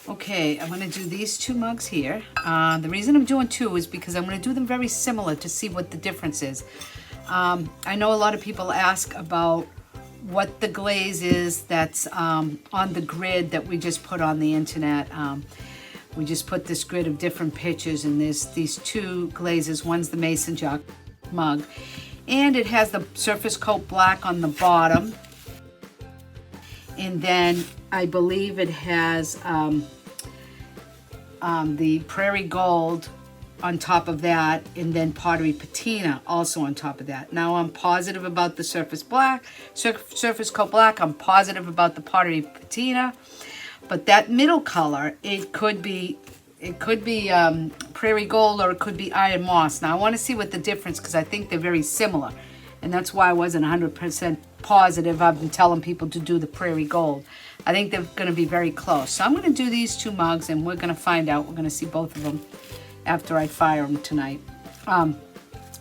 Okay, I'm going to do these two mugs here. The reason I'm doing two is because I'm going to do them very similar to see what the difference is. I know a lot of people ask about what the glaze is that's on the grid that we just put on the internet. We just put this grid of different pictures, and there's these two glazes. One's the mason jar mug, and it has the surface coat black on the bottom, and then I believe it has the Prairie Gold on top of that, and then Pottery Patina also on top of that. Now I'm positive about the surface coat black. I'm positive about the Pottery Patina, but that middle color, it could be Prairie Gold, or it could be Iron Moss. Now I want to see what the difference, because I think they're very similar, and that's why I wasn't 100% positive. I've been telling people to do the Prairie Gold. I think they're going to be very close. So I'm going to do these two mugs, and we're going to find out. We're going to see both of them after I fire them tonight.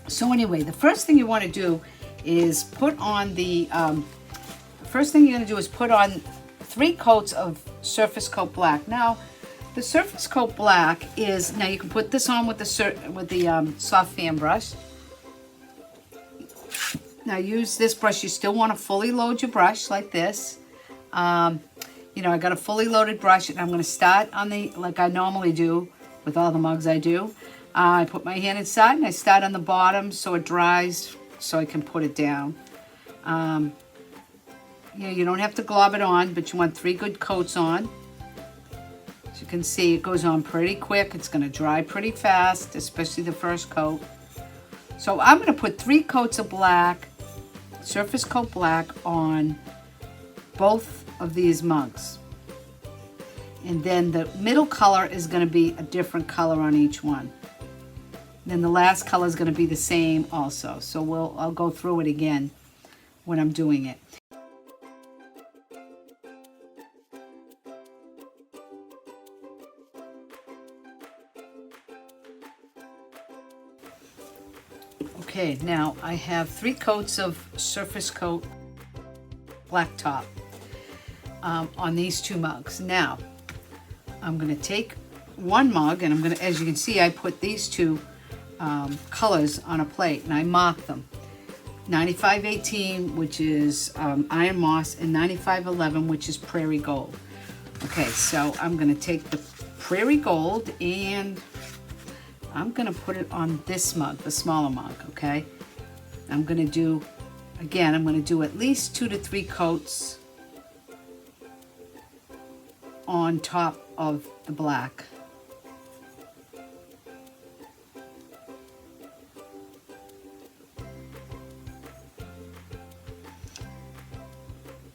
So anyway, the first thing you want to do is put on the, first thing you're going to do is put on 3 coats of surface coat black. Now, the surface coat black is, now you can put this on with the soft fan brush. Now use this brush. You still want to fully load your brush like this. You know, I got a fully loaded brush, and I'm going to start on the, like I normally do with all the mugs I do. I put my hand inside, and I start on the bottom so it dries, so I can put it down. You know, you don't have to glob it on, but you want 3 good coats on. As you can see, it goes on pretty quick. It's going to dry pretty fast, especially the first coat. So I'm going to put 3 coats of black, surface coat black, on both of these mugs. And then the middle color is going to be a different color on each one. Then the last color is going to be the same also. So I'll go through it again when I'm doing it. Okay, now I have 3 coats of surface coat black top on these 2 mugs. Now I'm going to take one mug, and I'm going to, as you can see, I put these 2 colors on a plate, and I mark them. 9518, which is Iron Moss, and 9511, which is Prairie Gold. Okay, so I'm going to take the Prairie Gold, and I'm going to put it on this mug, the smaller mug, okay? I'm going to do, again, I'm going to do at least 2 to 3 coats on top of the black.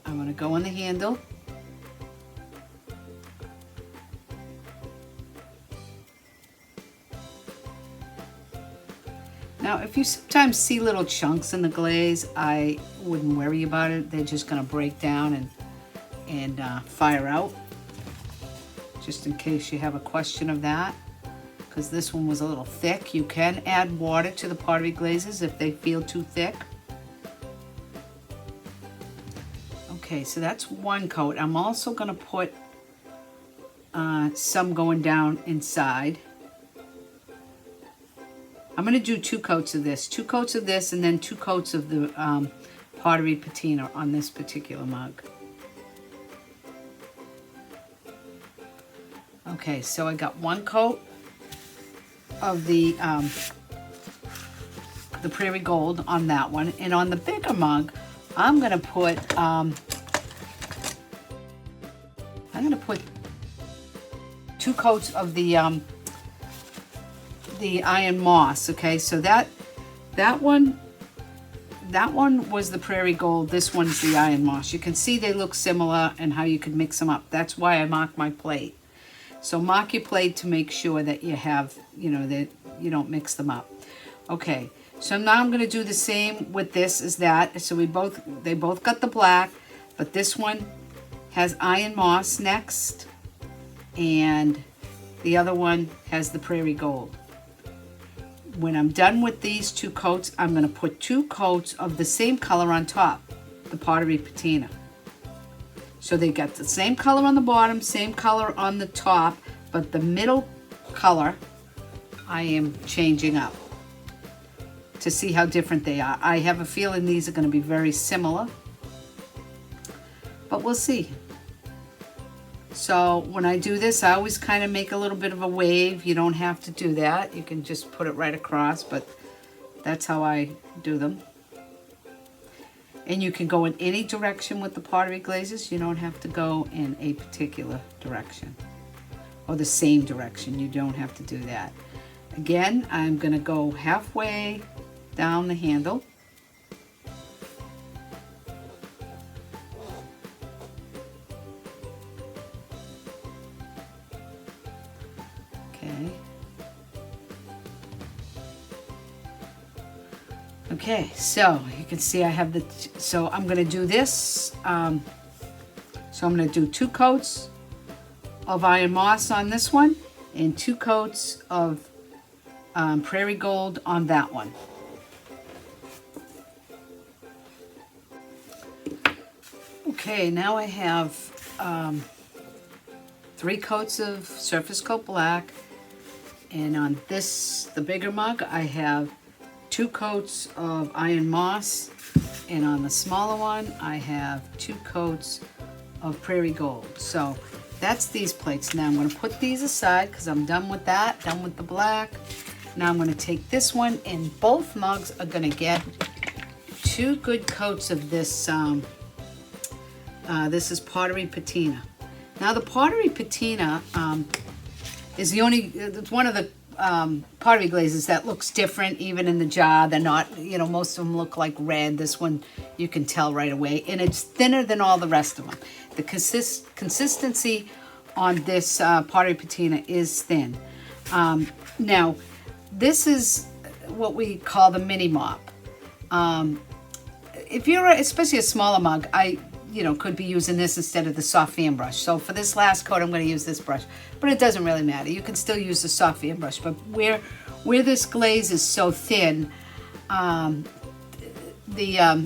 I'm going to go on the handle. Now, if you sometimes see little chunks in the glaze, I wouldn't worry about it. They're just going to break down and fire out. Just in case you have a question of that, because this one was a little thick. You can add water to the Pottery Glazes if they feel too thick. Okay, so that's one coat. I'm also going to put some going down inside. I'm going to do 2 coats of this. 2 coats of this, and then 2 coats of the Pottery Patina on this particular mug. Okay, so I got 1 coat of the Prairie Gold on that one, and on the bigger mug, I'm gonna put 2 coats of the Iron Moss. Okay, so that one was the Prairie Gold. This one's the Iron Moss. You can see they look similar and how you could mix them up. That's why I mark my plate. So mark your plate to make sure that you have, you know, that you don't mix them up. Okay, so now I'm going to do the same with this as that. So they both got the black, but this one has Iron Moss next, and the other one has the Prairie Gold. When I'm done with these 2 coats, I'm going to put 2 coats of the same color on top, the Pottery Patina. So they got the same color on the bottom, same color on the top, but the middle color I am changing up to see how different they are. I have a feeling these are going to be very similar, but we'll see. So when I do this, I always kind of make a little bit of a wave. You don't have to do that. You can just put it right across, but that's how I do them. And you can go in any direction with the pottery glazes. You don't have to go in a particular direction or the same direction. You don't have to do that. Again, I'm going to go halfway down the handle. Okay. Okay, so you can see I have so I'm going to do this. So I'm going to do 2 coats of iron moss on this one and 2 coats of Prairie Gold on that one. Okay, now I have 3 coats of surface coat black, and on this, the bigger mug, I have 2 coats of iron moss, and on the smaller one, I have 2 coats of Prairie Gold. So that's these plates. Now I'm going to put these aside because I'm done with that, done with the black. Now I'm going to take this one, and both mugs are going to get 2 good coats of this. This is Pottery Patina. Now the Pottery Patina is it's one of the pottery glazes that looks different even in the jar. They're not, you know, most of them look like red. This one you can tell right away, and it's thinner than all the rest of them. The consistency on this Pottery Patina is thin. Now this is what we call the mop. If you're especially a smaller mug, I could be using this instead of the soft fan brush. So for this last coat, I'm going to use this brush, but it doesn't really matter. You can still use the soft fan brush, but where this glaze is so thin, the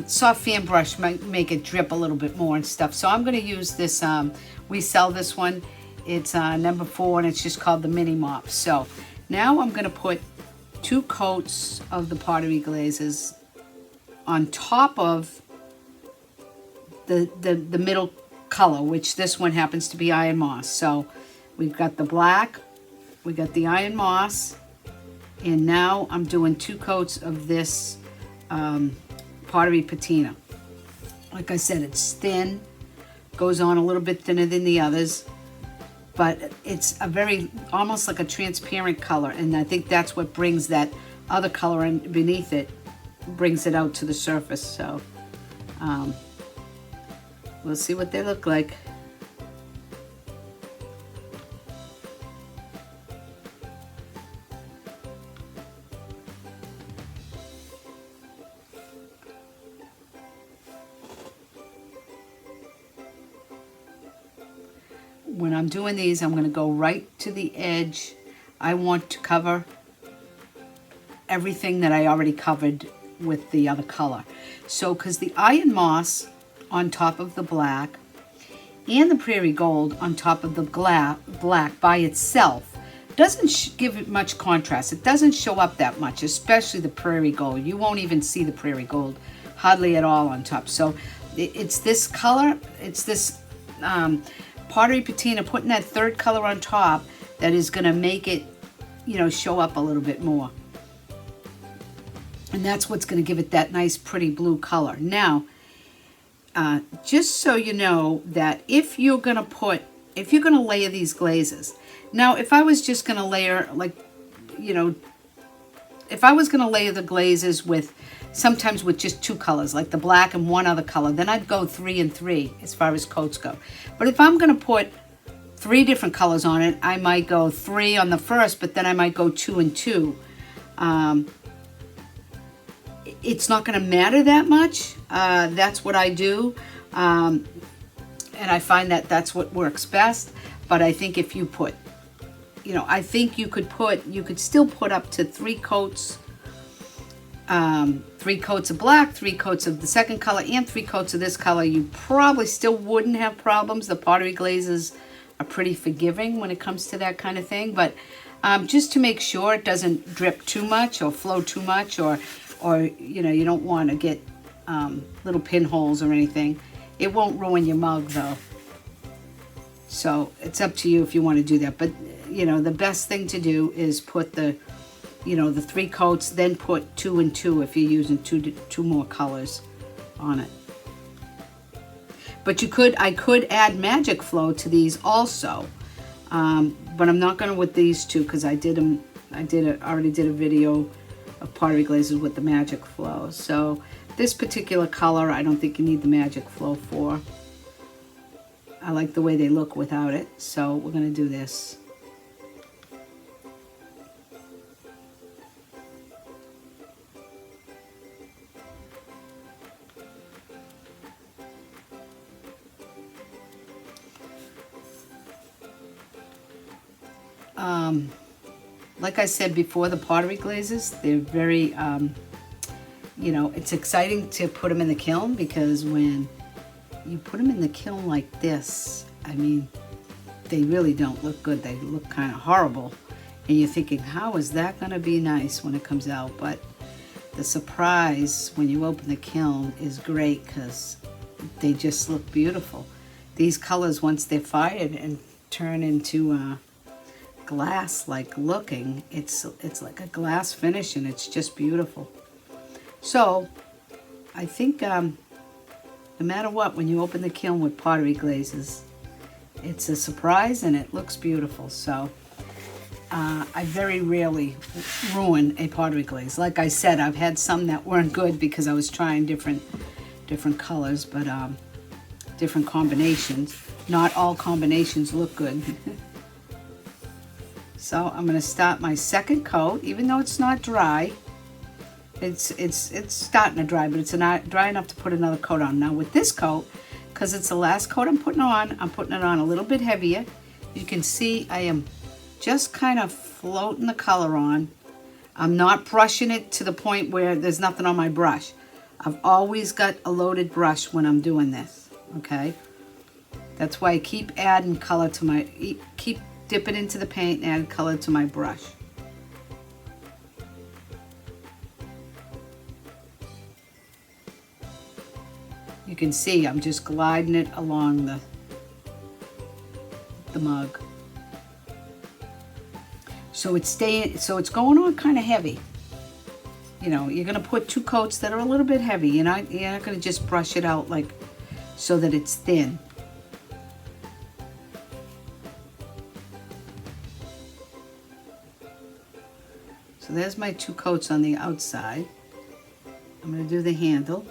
soft fan brush might make it drip a little bit more and stuff. So I'm going to use this. We sell this one. It's number 4, and it's just called the mini mop. So now I'm going to put 2 coats of the Pottery Glazes on top of the middle color, which this one happens to be iron moss. So we've got the black, we got the iron moss, and now I'm doing 2 coats of this Pottery Patina. Like I said, it's thin, goes on a little bit thinner than the others, but it's a very, almost like a transparent color, and I think that's what brings that other color in beneath it, brings it out to the surface. So we'll see what they look like. When I'm doing these, I'm going to go right to the edge. I want to cover everything that I already covered with the other color. So, because the iron moss on top of the black and the Prairie Gold on top of the black by itself doesn't give it much contrast. It doesn't show up that much, especially the Prairie Gold. You won't even see the Prairie Gold hardly at all on top. So it's this color, it's this Pottery Patina, putting that 3rd color on top, that is going to make it, show up a little bit more. And that's what's going to give it that nice, pretty blue color. Now, just so you know that if you're going to layer these glazes, now if I was just going to layer, if I was going to layer the glazes sometimes with just 2 colors, like the black and 1 other color, then I'd go 3 and 3 as far as coats go. But if I'm going to put 3 different colors on it, I might go 3 on the first, but then I might go 2 and 2. It's not going to matter that much. That's what I do. And I find that that's what works best. But I think if you put, I think you could still put up to 3 coats 3 coats of black, 3 coats of the second color, and 3 coats of this color, you probably still wouldn't have problems. The Pottery Glazes are pretty forgiving when it comes to that kind of thing, but just to make sure it doesn't drip too much or flow too much, or you know, you don't want to get little pinholes or anything. It won't ruin your mug though. So it's up to you if you want to do that. But you know, the best thing to do is put the, you know, the 3 coats, then put 2 and 2 if you're using two more colors on it. But I could add Magic Flow to these also, but I'm not going to with these two because I already did a video of Pottery Glazes with the Magic Flow. So this particular color, I don't think you need the Magic Flow for. I like the way they look without it, so we're going to do this. Like I said before, the Pottery Glazes, they're very, you know, it's exciting to put them in the kiln, because when you put them in the kiln like this, I mean, they really don't look good. They look kind of horrible. And you're thinking, how is that going to be nice when it comes out? But the surprise when you open the kiln is great, because they just look beautiful. These colors, once they're fired and turn into glass like looking, it's like a glass finish, and it's just beautiful. So I think no matter what, when you open the kiln with Pottery Glazes, it's a surprise and it looks beautiful. So I very rarely ruin a Pottery Glaze. Like I said, I've had some that weren't good because I was trying different colors, but different combinations. Not all combinations look good. So I'm going to start my second coat, even though it's not dry. It's starting to dry, but it's not dry enough to put another coat on. Now with this coat, because it's the last coat I'm putting it on a little bit heavier. You can see I am just kind of floating the color on. I'm not brushing it to the point where there's nothing on my brush. I've always got a loaded brush when I'm doing this, okay? That's why I keep adding color to my, keep dipping into the paint and add color to my brush. You can see I'm just gliding it along the mug. So it's going on kind of heavy. You know, you're gonna put 2 coats that are a little bit heavy. You're not gonna just brush it out like so that it's thin. So there's my 2 coats on the outside. I'm going to do the handle.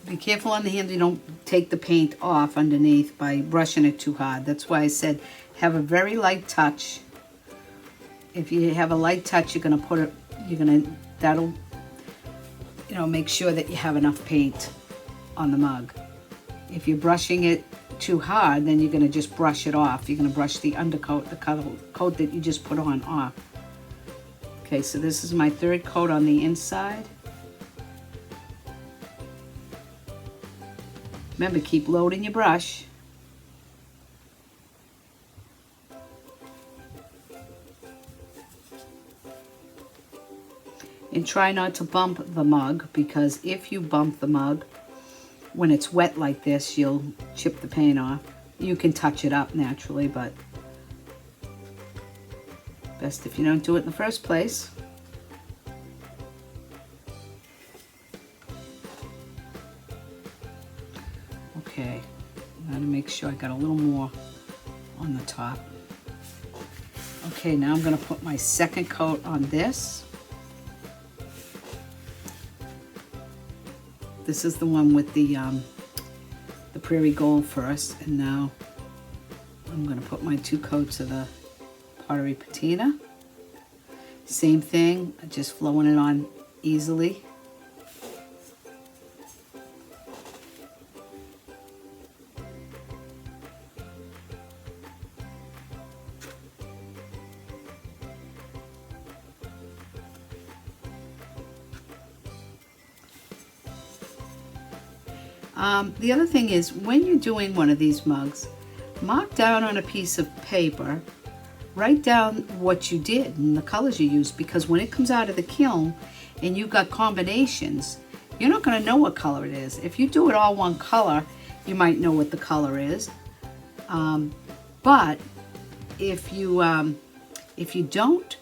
Be careful on the handle you don't take the paint off underneath by brushing it too hard. That's why I said have a very light touch. If you have a light touch, you're going to put it, that'll, you know, make sure that you have enough paint on the mug. If you're brushing it too hard, then you're going to just brush it off. You're going to brush the undercoat, the coat that you just put on, off. Okay, so this is my 3rd coat on the inside. Remember, keep loading your brush. And try not to bump the mug, because if you bump the mug, when it's wet like this, you'll chip the paint off. You can touch it up naturally, but best if you don't do it in the first place. Okay, I'm gonna make sure I got a little more on the top. Okay, now I'm gonna put my 2nd coat on this. This is the one with the Prairie Gold first, and now I'm going to put my 2 coats of the Pottery Patina. Same thing, just flowing it on easily. The other thing is, when you're doing one of these mugs, mark down on a piece of paper, write down what you did and the colors you used, because when it comes out of the kiln and you've got combinations, you're not going to know what color it is. If you do it all one color, you might know what the color is. But if you don't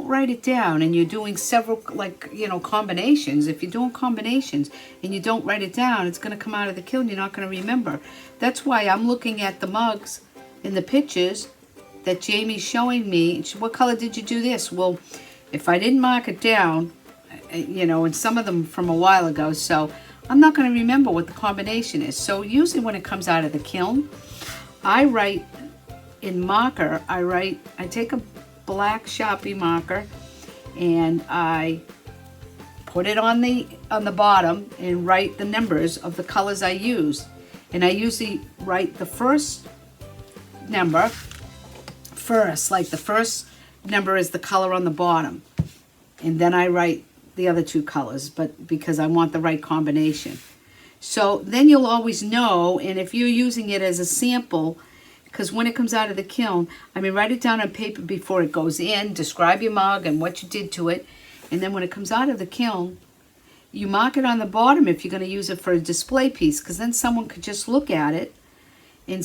write it down and you're doing several, like, you know, combinations, if you're doing combinations and you don't write it down, it's going to come out of the kiln. You're not going to remember. That's why I'm looking at the mugs in the pictures that Jamie's showing me. What color did you do this? Well, if I didn't mark it down, you know, and some of them from a while ago, so I'm not going to remember what the combination is. So usually when it comes out of the kiln, I write in marker, I take a black Sharpie marker and I put it on the bottom and write the numbers of the colors I use. And I usually write the first number first, like the first number is the color on the bottom, and then I write the other two colors, but because I want the right combination. So then you'll always know. And if you're using it as a sample, because when it comes out of the kiln, I mean, write it down on paper before it goes in, describe your mug and what you did to it, and then when it comes out of the kiln, you mark it on the bottom if you're going to use it for a display piece, because then someone could just look at it and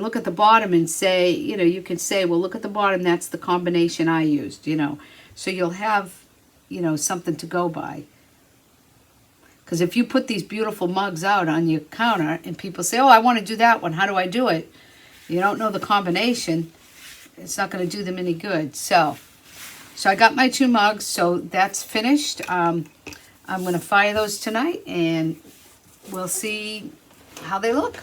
look at the bottom and say, you know, you can say, well, look at the bottom, that's the combination I used, you know. So you'll have, you know, something to go by. Because if you put these beautiful mugs out on your counter and people say, oh, I want to do that one, how do I do it? You don't know the combination, it's not going to do them any good. So I got my 2 mugs, so that's finished. I'm going to fire those tonight and we'll see how they look.